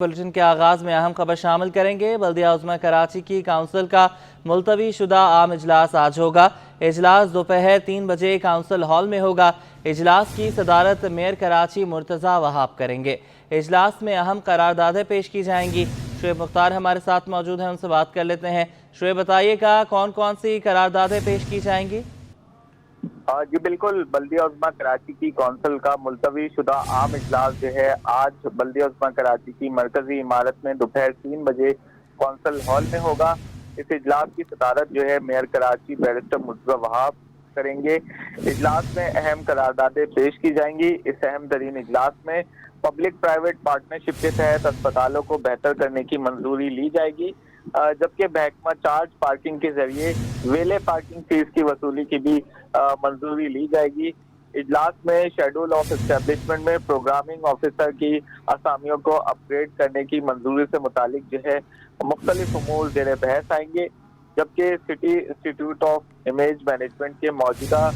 Bulletin के आगाज में अहम खबर शामिल करेंगे। बल्दिया उज़्मा कराची की काउंसिल का मुलतवी शुदा आम इजलास आज होगा। इजलास दोपहर 3 बजे काउंसिल हॉल में होगा। इजलास की सदारत मेयर कराची मुर्तज़ा वहाब करेंगे। इजलास में अहम करारदादें पेश की जाएंगी। शुएब मुख्तार हमारे साथ मौजूद हैं, उनसे बात कर लेते हैं। शुएब, बताइएगा कौन कौन सी करारदादें पेश की जाएंगी? जी बिल्कुल, बल्दिया उज़्मा कराची की कौंसिल का मुलतवी शुदा आम इजलास जो है आज बल्दिया उज़्मा कराची की मरकजी इमारत में दोपहर 3 बजे कौंसिल हॉल में होगा। इस इजलास की सदारत जो है मेयर कराची बैरिस्टर मुर्तज़ा वहाब करेंगे। इजलास में अहम करारदादें पेश की जाएंगी। इस अहम तरीन इजलास में पब्लिक प्राइवेट पार्टनरशिप के तहत अस्पतालों को बेहतर करने की मंजूरी ली जाएगी, जबकि महकमा चार्ज पार्किंग के जरिए वेले पार्किंग फीस की वसूली की भी मंजूरी ली जाएगी। इजलास में शेड्यूल ऑफ एस्टेब्लिशमेंट में प्रोग्रामिंग ऑफिसर की असामियों को अपग्रेड करने की मंजूरी से मुतालिक जो है मुख्तलिफ उमूर ज़ेर बहस आएंगे, जबकि city institute of image management के मौजूदा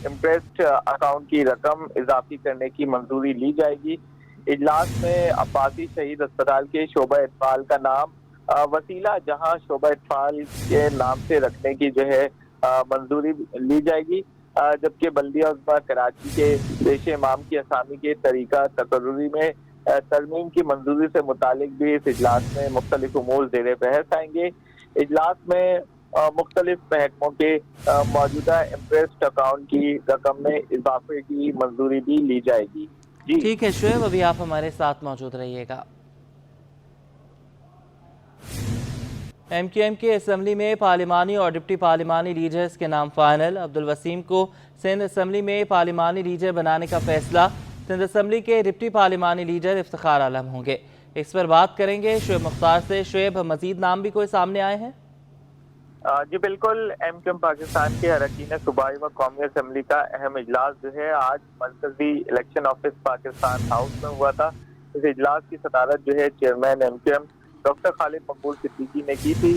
इम्प्रेस्ड अकाउंट की रकम इजाफी करने की मंजूरी ली जाएगी। इजलास में अब्बासी शहीद अस्पताल के शोबा इत्फाल का नाम वसीला जहां शोबा इत्फाल के नाम से रखने की जो है मंजूरी ली जाएगी, जबकि बल्दिया उज़्मा कराची के पेश इमाम की असामी के तरीका तकर्रुरी में तरमीम की मंजूरी से मुतालिक भी इस इजलास में मुख्तलिफ उमूर ज़ेर बहस आएंगे। इजलास में मुख्तलिफ महकमों के मौजूदा इम्प्रेस्ड अकाउंट की रकम में इजाफे की मंजूरी भी ली जाएगी। जी ठीक है शुएब, अभी आप हमारे साथ मौजूद रहिएगा। MQM के असम्बली में पार्लिमानी और डिप्टी पार्लिमानी लीडर्स के नाम फाइनल। अब्दुल वसीम को सिंध असम्बली में पार्लिमानी लीडर बनाने का फैसला। सिंध असम्बली के डिप्टी पार्लिमानी लीडर इफ्तिखार आलम होंगे। इस पर बात करेंगे शुएब मुख्तार से। शुएब, मजीद नाम भी कोई सामने आए हैं? जी बिल्कुल, MQM पाकिस्तान के अरकान सूबाई व कौमी असम्बली का अहम इजलास जो है आज मरकजी इलेक्शन ऑफिस पाकिस्तान हाउस में हुआ था। इस इजलास की सदारत जो है चेयरमैन MQM डॉक्टर खालिद मकबूल सिद्दीकी ने की थी।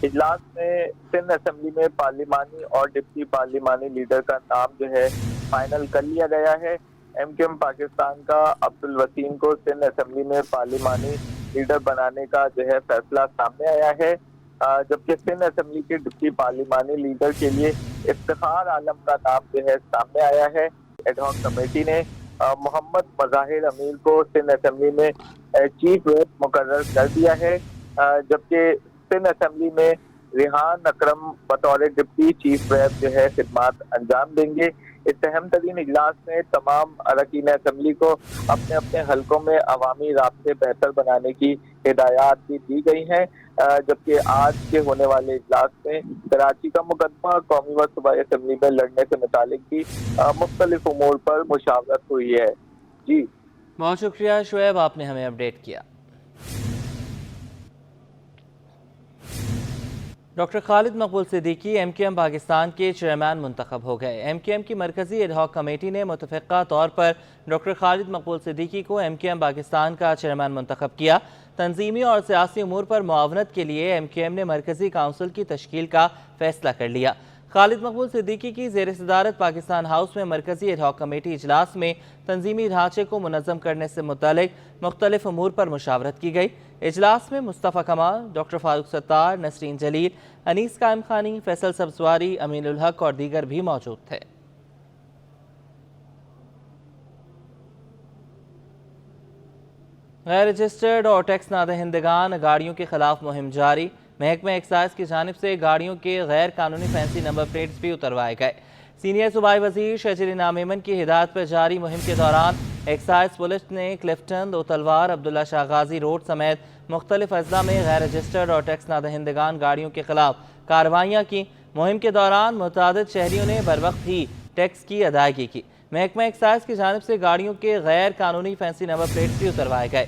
इजलास में सिंध असम्बली में पार्लिमानी और डिप्टी पार्लिमानी लीडर का नाम जो है फाइनल कर लिया गया है। MQM पाकिस्तान का अब्दुल वसीम को सिंध असम्बली में पार्लिमानी लीडर बनाने का जो है फैसला सामने आया है, जबकि सिंध असम्बली के डिप्टी पार्लिमानी लीडर के लिए इफ्तिखार आलम का नाम जो है सामने आया है। एडहॉक कमेटी ने मोहम्मद मज़ाहिर अमीर को सिंध असम्बली में चीफ व्हिप मुकर्रर कर दिया है, जबकि सिंध असम्बली में रिहान अकरम बतौर डिप्टी चीफ व्हिप जो है खिदमात अंजाम देंगे। इस अहम तरीन इजलास में तमाम अरकान असम्बली को अपने अपने हलकों में अवामी राब्ते बेहतर बनाने की हिदायत भी दी गई हैं, जबकि आज के होने वाले इजलास में कराची का मुकदमा कौमी व सूबाई असम्बली में लड़ने से मुतालिक भी मुख्तलिफ उमूर पर मुशावरत हुई है। जी बहुत शुक्रिया शुएब, आपने हमें अपडेट किया। डॉक्टर खालिद मकबूल सिद्दीकी MQM पाकिस्तान के चेयरमैन मुंतखब हो गए। MQM की मरकजी एडहॉक कमेटी ने मुतफ़िक़ा तौर पर डॉक्टर खालिद मकबूल सिद्दीकी को MQM पाकिस्तान का चेयरमैन मुंतखब किया। तंजीमी और सियासी उमूर पर मुआवनत के लिए MQM ने मरकजी काउंसिल की तश्कील का फैसला कर लिया। खालिद मकबूल सिद्दीकी की ज़ेर सदारत पाकिस्तान हाउस में मरकजी एडहॉक कमेटी इजलास में तंजीमी ढांचे को मुनज़्ज़म करने से मुतालिक मुख्तलिफ उमूर पर मुशावरत की गई। इजलास में मुस्तफ़ा कमाल, डॉक्टर फारूक सत्तार, नसरीन जलील, अनीस कायम खानी, फैसल सब्ज़वारी, अमीनुल हक और दीगर भी मौजूद थे। गैर रजिस्टर्ड और टैक्स नादहिंदगान गाड़ियों के खिलाफ मुहिम जारी। महकमा एक्साइज की जानिब से गाड़ियों के गैर कानूनी फैंसी नंबर प्लेट्स भी उतरवाए गए। सीनियर सूबाई वजीर शहजरी नामेमन की हिदायत पर जारी मुहिम के दौरान एक्साइज पुलिस ने क्लिफ्टन, दो तलवार, अब्दुल्ला शाह गाजी रोड समेत मुख्तलिफ अजला में गैर रजिस्टर्ड और टैक्स नादहिंदगान गाड़ियों के खिलाफ कार्रवाइयाँ की। मुहिम के दौरान मुतादिद शहरियों ने बर वक्त ही टैक्स की अदायगी की। महकमा एक्साइज की जानिब से गाड़ियों के गैर कानूनी फैंसी नंबर प्लेट्स भी उतरवाए गए।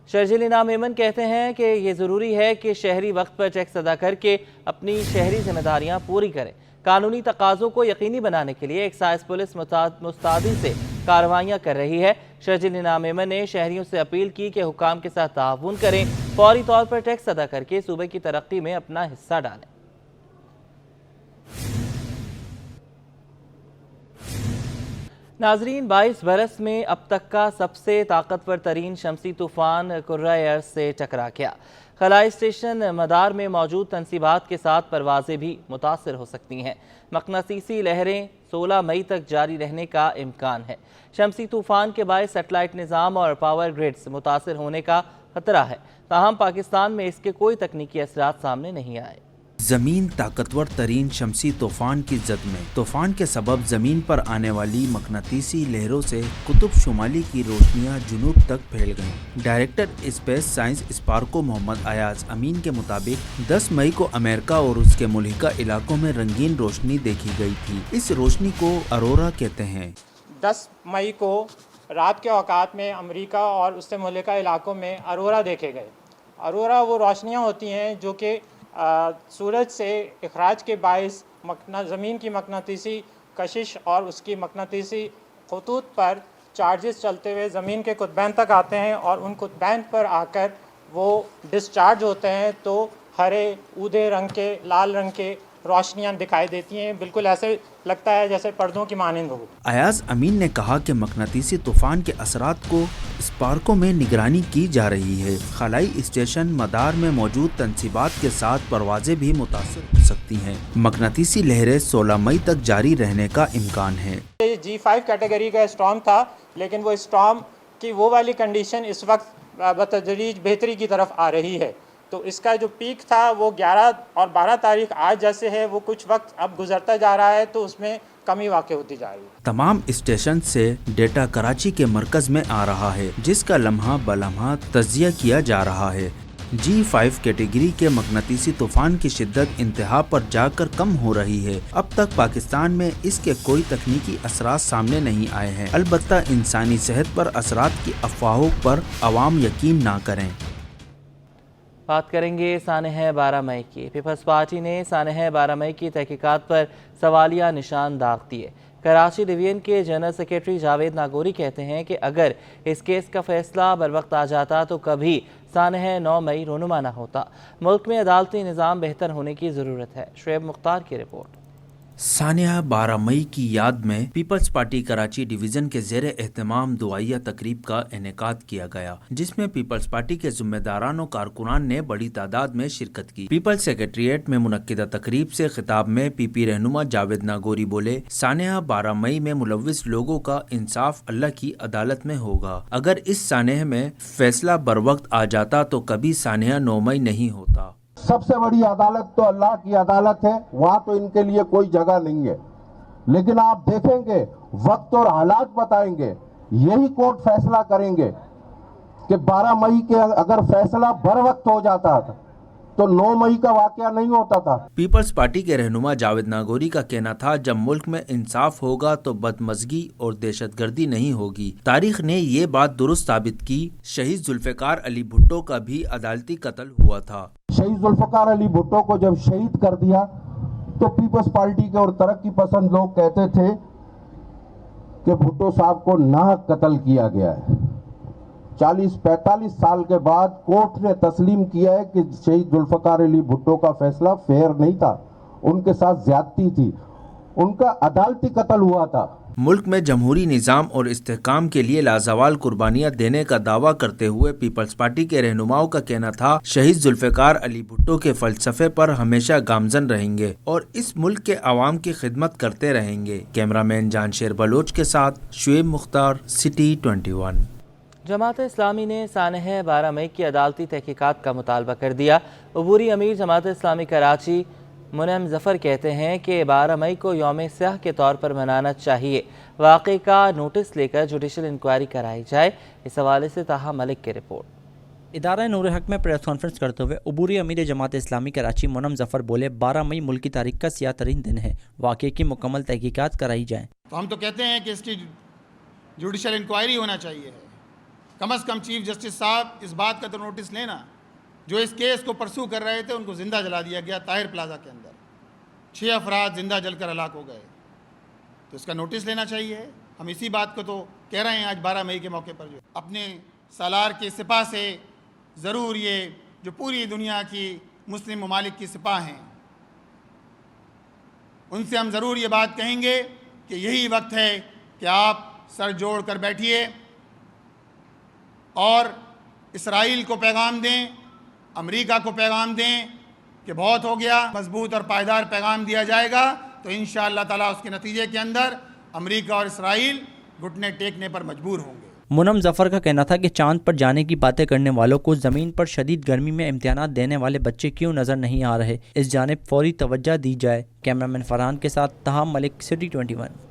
शर्जिल नामेमन कहते हैं कि ये ज़रूरी है कि शहरी वक्त पर टैक्स अदा करके अपनी शहरी जिम्मेदारियां पूरी करें। कानूनी तकाज़ों को यकीनी बनाने के लिए एक्साइज पुलिस मुस्तैदी से कार्रवाइयाँ कर रही है। शर्जिल नामेमन ने शहरियों से अपील की कि हुकाम के साथ ताउन करें, फौरी तौर पर टैक्स अदा करके सूबे की तरक्की में अपना हिस्सा डालें। नाजरीन, 22 बरस में अब तक का सबसे ताकतवर तरीन शमसी तूफ़ान कुर्रा अर्ज़ से टकरा गया। खलाई स्टेशन मदार में मौजूद तनसीबात के साथ परवाज़ें भी मुतासर हो सकती हैं। मकनातीसी लहरें 16 मई तक जारी रहने का इम्कान है। शमसी तूफ़ान के बायस सेटेलाइट निज़ाम और पावर ग्रिड्स मुतासर होने का खतरा है। ताहम पाकिस्तान में इसके कोई तकनीकी असरात सामने नहीं आए। जमीन ताकतवर तरीन शमसी तूफान की जद में तूफान के सबब जमीन पर आने वाली मकनातीसी लहरों से कुतुब शुमाली की रोशनियां जुनूब तक फैल गईं। Director space science SUPARCO Mohammad Ayaz Amin के मुताबिक 10 मई को अमेरिका और उसके मुल्हिका इलाकों में रंगीन रोशनी देखी गई थी। इस रोशनी को अरोरा कहते हैं। 10 मई को रात के औकात में अमेरिका और उससे मुल्हिका इलाकों में अरोरा देखे गए। अरोरा वो रोशनियाँ होती हैं जो कि सूरज से इखराज के बायस ज़मीन की मकनातीसी कशिश और उसकी मकनातीसी खतूत पर चार्जेस चलते हुए ज़मीन के कुतबैन तक आते हैं और उन कुतबैन पर आकर वो डिस्चार्ज होते हैं तो हरे, ऊदे रंग के, लाल रंग के रोशनियाँ दिखाई देती हैं। बिल्कुल ऐसे लगता है जैसे पर्दों की मानिंद हो। अयाज अमीन ने कहा कि मकनातीसी तूफान के असरात को स्पार्को में निगरानी की जा रही है। खलाई स्टेशन मदार में मौजूद तनसीबात के साथ परवाजें भी मुतासर हो सकती हैं। मकनातीसी लहरें 16 मई तक जारी रहने का इम्कान है। G5 कैटेगरी का स्टॉर्म था, लेकिन वो स्टॉर्म की वो वाली कंडीशन इस वक्त बतदरीज बेहतरी की तरफ आ रही है। तो इसका जो पीक था वो 11 और 12 तारीख आज जैसे है, वो कुछ वक्त अब गुजरता जा रहा है तो उसमें कमी वाक़ई होती जा रही है। तमाम स्टेशन से डेटा कराची के मरकज में आ रहा है, जिसका लम्हा बलम्हा तज्जिया किया जा रहा है। G5 कैटेगरी के मकनातीसी तूफान की शिद्दत इंतहा पर जाकर कम हो रही है। अब तक पाकिस्तान में इसके कोई तकनीकी असरात सामने नहीं आए हैं। अलबत्ता इंसानी सेहत पर असरात की अफवाहों पर अवाम यकीन ना करें। बात करेंगे सानह 12 मई की। पीपल्स पार्टी ने सानह 12 मई की तहकीकात पर सवालिया निशान दाग दिए। कराची डिवीजन के जनरल सेक्रेटरी जावेद नागौरी कहते हैं कि अगर इस केस का फैसला बर वक्त आ जाता तो कभी सानह 9 मई रोनुमा न होता। मुल्क में अदालती निज़ाम बेहतर होने की ज़रूरत है। शुएब मुख्तार की रिपोर्ट। सानिया 12 मई की याद में पीपल्स पार्टी कराची डिवीजन के ज़ेरे एहतमाम दुआइया तकरीब का इनेकाद किया गया, जिसमें पीपल्स पार्टी के जिम्मेदारान और कारकुनान ने बड़ी तादाद में शिरकत की। पीपल्स सेक्रेटरीट में मुनक्किदा तकरीब से खिताब में पीपी रहनुमा जावेद नागौरी बोले, सानिया 12 मई में मुलव्विस लोगों का इंसाफ अल्लाह की अदालत में होगा। अगर इस सानिया में फैसला बर वक्त आ जाता तो कभी सानिया 9 मई नहीं होता। सबसे बड़ी अदालत तो अल्लाह की अदालत है, वहाँ तो इनके लिए कोई जगह नहीं है। लेकिन आप देखेंगे वक्त और हालात बताएंगे, यही कोर्ट फैसला करेंगे कि 12 मई के अगर फैसला बर वक्त हो जाता था तो 9 मई का वाकया नहीं होता था। पीपल्स पार्टी के रहनुमा जावेद नागौरी का कहना था, जब मुल्क में इंसाफ होगा तो बदमज़गी और दहशतगर्दी नहीं होगी। तारीख ने ये बात दुरुस्त साबित की। शहीद जुल्फ़िकार अली भुट्टो का भी अदालती कत्ल हुआ था। शहीद जुल्फ़िकार अली भुट्टो को जब शहीद कर दिया तो पीपल्स पार्टी के और तरक्की पसंद लोग कहते थे कि भुट्टो साहब को नाहक कत्ल किया गया है। 40-45 साल के बाद कोर्ट ने तस्लीम किया है कि शहीद जुल्फ़िकार अली भुट्टो का फैसला फेयर नहीं था, उनके साथ ज्यादती थी, उनका अदालती कत्ल हुआ था। मुल्क में जमहूरी निज़ाम और इस्तेहकाम के लिए लाजवाल कुर्बानियां देने का दावा करते हुए पीपल्स पार्टी के रहनुमाओं का कहना था, शहीद जुल्फ़िकार अली भुट्टो के फलसफे पर हमेशा गामजन रहेंगे और इस मुल्क के अवाम की खिदमत करते रहेंगे। कैमरामैन जानशेर बलोच के साथ शुएब मुख्तार, सिटी 21। जमात इस्लामी ने सानह 12 मई की अदालती तहकीकात का मुतालबा कर दिया। अबूरी अमीर जमात इस्लामी कराची मुनम ज़फ़र कहते हैं कि 12 मई को यौम स्याह के तौर पर मनाना चाहिए। वाक़े का नोटिस लेकर जुडिशल इंक्वायरी कराई जाए। इस हवाले से ताहा मलिक की रिपोर्ट। इदारा नूर हक में प्रेस कॉन्फ्रेंस करते हुए अबूरी अमीर जमात इस्लामी कराची मुनम ज़फ़र बोले, 12 मई मुल्क की तारीख का सियाह तरीन दिन है, वाक़े की मुकम्मल तहकीकात कराई जाए। तो हम तो कहते हैं कि इसकी जुडिशल इंक्वायरी होना चाहिए। कम अज़ कम चीफ जस्टिस साहब इस बात का तो नोटिस लेना, जो इस केस को परसू कर रहे थे उनको ज़िंदा जला दिया गया ताहिर प्लाजा के अंदर, 6 अफराद ज़िंदा जलकर हलाक हो गए, तो इसका नोटिस लेना चाहिए। हम इसी बात को तो कह रहे हैं आज 12 मई के मौके पर, जो अपने सालार के सिपा से ज़रूर ये जो पूरी दुनिया की मुस्लिम ममालिक की सिपा हैं, उनसे हम ज़रूर ये बात कहेंगे कि यही वक्त है کہ آپ سر جوڑ کر بیٹھیے اور اسرائیل کو پیغام دیں، امریکہ کو پیغام دیں کہ بہت ہو گیا، مضبوط اور پائیدار پیغام دیا جائے گا تو انشاءاللہ تعالیٰ اس کے نتیجے کے اندر امریکہ اور اسرائیل گھٹنے ٹیکنے پر مجبور ہوں گے۔ منم ظفر کا کہنا تھا کہ چاند پر جانے کی باتیں کرنے والوں کو زمین پر شدید گرمی میں امتحانات دینے والے بچے کیوں نظر نہیں آ رہے، اس جانب فوری توجہ دی جائے۔ کیمرامین فرحان کے ساتھ تہام ملک، city 21۔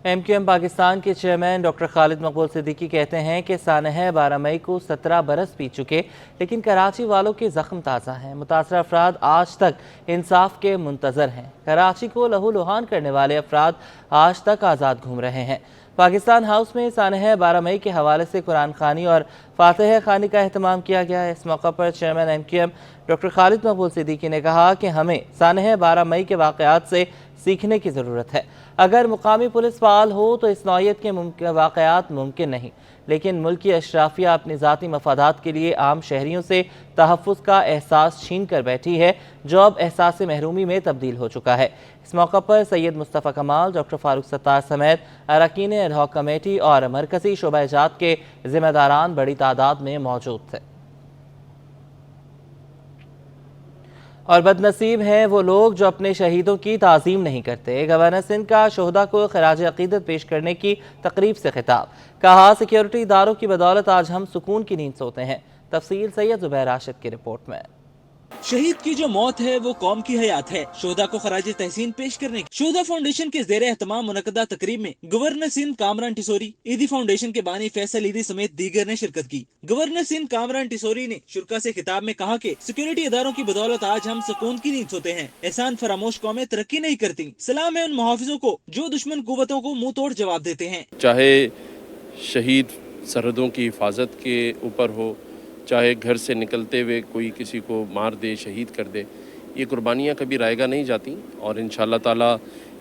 M Q M Pakistan کے چیئرمین ڈاکٹر خالد مقبول صدیقی کہتے ہیں کہ سانحہ 12 مئی کو 17 برس بیت چکے، لیکن کراچی والوں کے زخم تازہ ہیں۔ متاثرہ افراد آج تک انصاف کے منتظر ہیں۔ کراچی کو لہو لہان کرنے والے افراد آج تک آزاد گھوم رہے ہیں۔ پاکستان ہاؤس میں سانحہ 12 مئی کے حوالے سے قرآن خوانی اور فاتحہ خوانی کا اہتمام کیا گیا ہے۔ اس موقع پر chairman M Q M doctor Khalid Maqbool Siddiqui نے کہا کہ ہمیں سانحہ 12 مئی کے واقعات سے سیکھنے کی ضرورت ہے۔ اگر مقامی پولیس فعال ہو تو اس نوعیت کے واقعات ممکن نہیں، لیکن ملکی اشرافیہ اپنی ذاتی مفادات کے لیے عام شہریوں سے تحفظ کا احساس چھین کر بیٹھی ہے، جو اب احساس محرومی میں تبدیل ہو چکا ہے۔ اس موقع پر سید مصطفیٰ کمال، ڈاکٹر فاروق ستار سمیت اراکین ایڈ ہاک کمیٹی اور مرکزی شعبہ جات کے ذمہ داران بڑی تعداد میں موجود تھے۔ اور بد نصیب ہیں وہ لوگ جو اپنے شہیدوں کی تعظیم نہیں کرتے۔ گورنر سندھ کا شہداء کو خراج عقیدت پیش کرنے کی تقریب سے خطاب، کہا سیکیورٹی اداروں کی بدولت آج ہم سکون کی نیند سوتے ہیں۔ تفصیل سید زبیر راشد کی رپورٹ میں۔ شہید کی جو موت ہے وہ قوم کی حیات ہے۔ شہداء کو خراج تحسین پیش کرنے کی شہداء فاؤنڈیشن کے زیر اہتمام منعقدہ تقریب میں گورنر سندھ کامران ٹیسوری، عیدی فاؤنڈیشن کے بانی فیصل عیدی سمیت دیگر نے شرکت کی۔ گورنر سندھ کامران ٹیسوری نے شرکاء سے خطاب میں کہا کہ سیکیورٹی اداروں کی بدولت آج ہم سکون کی نیند سوتے ہیں۔ احسان فراموش قومیں ترقی نہیں کرتی۔ سلام ہے ان محافظوں کو جو دشمن قوتوں کو منہ توڑ جواب دیتے ہیں۔ چاہے شہید سرحدوں کی حفاظت کے اوپر ہو، چاہے گھر سے نکلتے ہوئے کوئی کسی کو مار دے، شہید کر دے، یہ قربانیاں کبھی رائیگاں نہیں جاتی، اور انشاءاللہ تعالی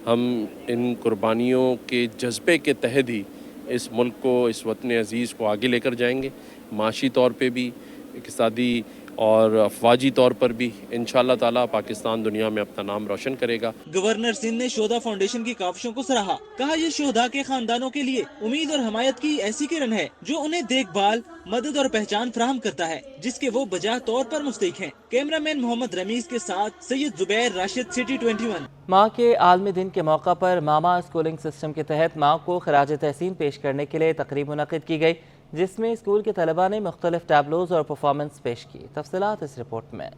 ہم ان قربانیوں کے جذبے کے تحت ہی اس ملک کو، اس وطن عزیز کو آگے لے کر جائیں گے، معاشی طور پہ بھی، اقتصادی اور افواجی طور پر بھی۔ انشاءاللہ تعالی پاکستان دنیا میں اپنا نام روشن کرے گا۔ گورنر سندھ نے شہداء فاؤنڈیشن کی کاوشوں کو سراہا، کہا یہ شہداء کے خاندانوں کے لیے امید اور حمایت کی ایسی کرن ہے جو انہیں دیکھ بھال، مدد اور پہچان فراہم کرتا ہے جس کے وہ بجا طور پر مستحق ہیں۔ کیمرامین محمد رمیز کے ساتھ سید زبیر راشد، سٹی 21۔ ماں کے عالمی دن کے موقع پر ماما اسکولنگ سسٹم کے تحت ماں کو خراج تحسین پیش کرنے کے لیے تقریب منعقد کی گئی، جس میں اسکول کے طلباء نے مختلف ٹیبلوز اور پرفارمنس پیش کی۔ تفصیلات اس رپورٹ میں۔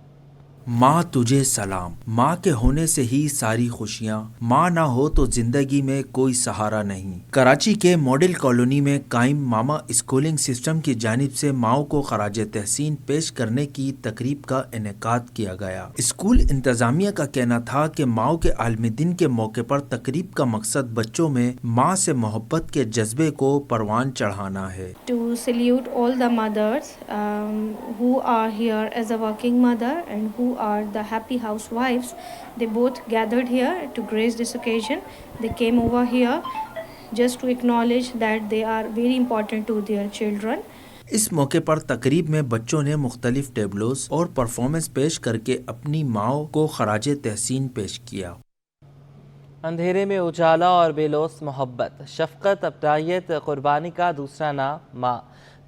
ماں تجھے سلام، ماں کے ہونے سے ہی ساری خوشیاں، ماں نہ ہو تو زندگی میں کوئی سہارا نہیں۔ کراچی کے ماڈل کالونی میں قائم ماما اسکولنگ سسٹم کی جانب سے ماؤں کو خراج تحسین پیش کرنے کی تقریب کا انعقاد کیا گیا۔ اسکول انتظامیہ کا کہنا تھا کہ ماؤں کے عالمی دن کے موقع پر تقریب کا مقصد بچوں میں ماں سے محبت کے جذبے کو پروان چڑھانا ہے۔ To salute all the mothers who are here as a working mother and who are the happy housewives. They both gathered here to grace this occasion. They came over here just to acknowledge that they are very important to their children. اس موقع پر تقریب میں بچوں نے مختلف tableaux اور performance پیش کر کے اپنی ماؤں کو خراج تحسین پیش کیا۔ اندھیرے میں اجالا اور بے لوث محبت، شفقت، ابداعیت، قربانی کا دوسرا نام ماں۔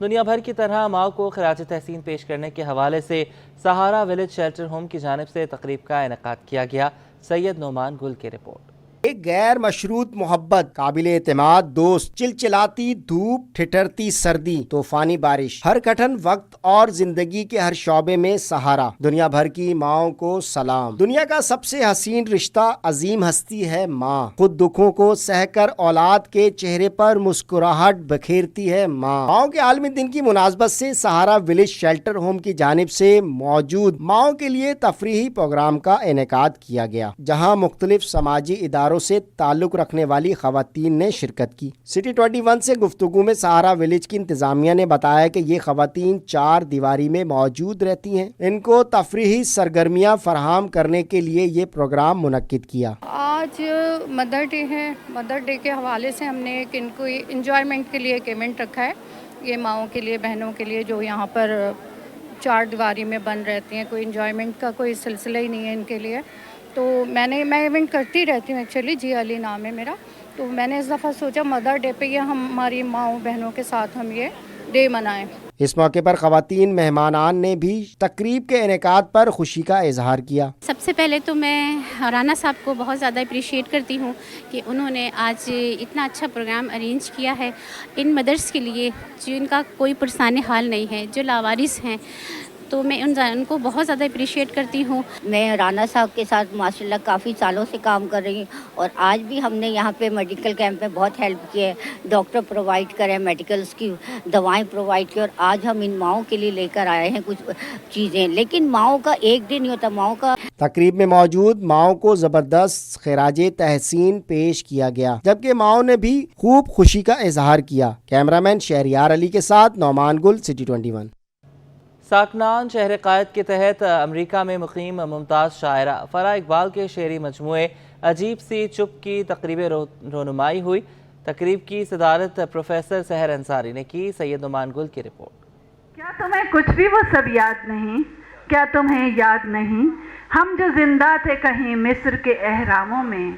دنیا بھر کی طرح ماں کو خراج تحسین پیش کرنے کے حوالے سے سہارا ولیج شیلٹر ہوم کی جانب سے تقریب کا انعقاد کیا گیا۔ سید نعمان گل کی رپورٹ۔ ایک غیر مشروط محبت، قابل اعتماد دوست، چلچلاتی دھوپ، ٹھٹھرتی سردی، طوفانی بارش، ہر کٹھن وقت اور زندگی کے ہر شعبے میں سہارا۔ دنیا بھر کی ماؤں کو سلام۔ دنیا کا سب سے حسین رشتہ، عظیم ہستی ہے ماں۔ خود دکھوں کو سہ کر اولاد کے چہرے پر مسکراہٹ بکھیرتی ہے ماں۔ ماؤں کے عالمی دن کی مناسبت سے سہارا ولیج شیلٹر ہوم کی جانب سے موجود ماؤں کے لیے تفریحی پروگرام کا انعقاد کیا گیا، جہاں مختلف سماجی اداروں سے تعلق رکھنے والی خواتین نے شرکت کی۔ سٹی 21 سے گفتگو میں سہارا ولیج کی انتظامیہ نے بتایا کہ یہ خواتین 4 دیواری میں موجود رہتی ہیں۔ ان کو تفریحی سرگرمیاں فراہم کرنے کے لیے یہ پروگرام منعقد کیا۔ آج مدر ڈے ہے، مدر ڈے کے حوالے سے ہم نے ایک ان کو انجوائمنٹ کے لیے ایک ایونٹ رکھا ہے، یہ ماؤں کے لیے، بہنوں کے لیے جو یہاں پر 4 دیواری میں بند رہتی ہیں۔ کوئی انجوائمنٹ کا کوئی سلسلہ ہی نہیں ہے ان کے لیے، تو میں ایونٹ کرتی رہتی ہوں ایکچولی، جی علی نام ہے میرا، तो मैंने इस दफ़ा सोचा मदर डे पे ये हमारी माँओं बहनों के साथ हम ये डे मनाएं। इस मौके पर ख़वातीन मेहमानान ने भी तकरीब के इनेकाद पर खुशी का इजहार किया। सबसे पहले तो मैं राना साहब को बहुत ज़्यादा अप्रिशिएट करती हूँ कि उन्होंने आज इतना अच्छा प्रोग्राम अरेंज किया है इन मदर्स के लिए जिनका कोई पुरसाने हाल नहीं है, जो लावारिस हैं, तो मैं उनको बहुत ज़्यादा अप्रिशिएट करती हूँ। मैं राना साहब के साथ माशाल्लाह काफ़ी सालों से काम कर रही हूँ और आज भी हमने यहाँ पे मेडिकल कैंप में बहुत हेल्प की है, डॉक्टर प्रोवाइड करे, मेडिकल्स की दवाएं प्रोवाइड की, और आज हम इन माओं के लिए लेकर आए हैं कुछ चीज़ें। लेकिन माओं का एक दिन नहीं होता, माओं का। तकरीब में मौजूद माओं को ज़बरदस्त खिराजे तहसीन पेश किया गया, जबकि माओं ने भी खूब खुशी का इजहार किया। कैमरामैन शहरियार अली के साथ नौमान गुल, सिटी 21। साकनान शहर कायद के तहत अमेरिका में मुकीम मुमताज़ शायरा फराह इकबाल के शेरी मजमूए अजीब सी चुप की तकरीब रोनुमाई हुई। तकरीब की सदारत प्रोफेसर सहर अंसारी ने की। सैयद नौमान गुल की रिपोर्ट। क्या तुम्हें कुछ भी वो सब याद नहीं? क्या तुम्हें याद नहीं हम जो जिंदा थे कहीं मिस्र के एहरामों में,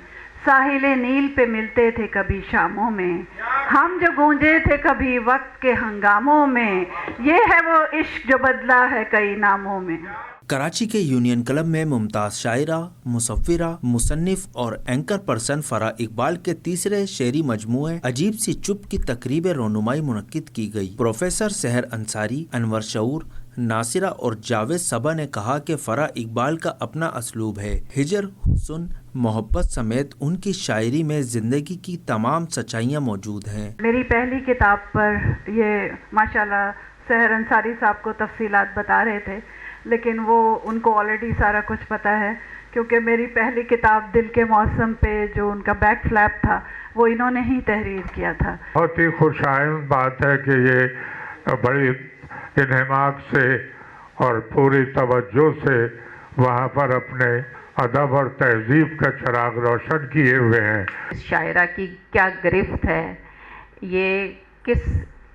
साहिले नील पे मिलते थे कभी शामों में, हम जो गूंजे थे कभी वक्त के हंगामों में, ये है वो इश्क जो बदला है कई नामों में। कराची के यूनियन क्लब में मुमताज़ शायरा, मुसव्विरा, मुसन्निफ और एंकर पर्सन फराह इकबाल के तीसरे शेरी मजमूए अजीब सी चुप की तकरीब रोनुमाई मुनक्किद की गई। प्रोफेसर सहर अंसारी, अनवर शऊर, नासिरा और जावेद सबा ने कहा कि फराह इकबाल का अपना असलूब है। हिजर, हुस्न, मोहब्बत समेत उनकी शायरी में जिंदगी की तमाम सच्चाइयाँ मौजूद हैं। मेरी पहली किताब पर ये माशाल्लाह सहर अंसारी साहब को तफसीलात बता रहे थे, लेकिन वो उनको ऑलरेडी सारा कुछ पता है, क्योंकि मेरी पहली किताब दिल के मौसम पे जो उनका बैक फ्लैप था वो इन्होंने ही तहरीर किया था। बहुत ही खुशाइंद बात है कि ये बड़ी इन्हमाक से और पूरी तवज्जो से वहाँ पर अपने अदब और तहजीब का चिराग रोशन किए हुए हैं। शायरा की क्या गिरफ्त है, ये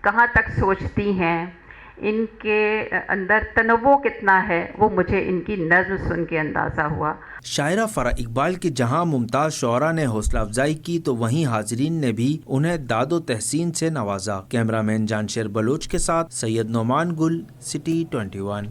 कहाँ तक सोचती हैं, इनके अंदर तनव्वो कितना है, वो मुझे इनकी नज़्म सुन के अंदाज़ा हुआ। शायरा फराह इकबाल की जहां मुमताज़ शोरा ने हौसला अफजाई की, तो वहीं हाजरीन ने भी उन्हें दादो तहसीन से नवाजा। कैमरामैन जानशेर बलोच के साथ सैयद नौमान गुल, सिटी 21।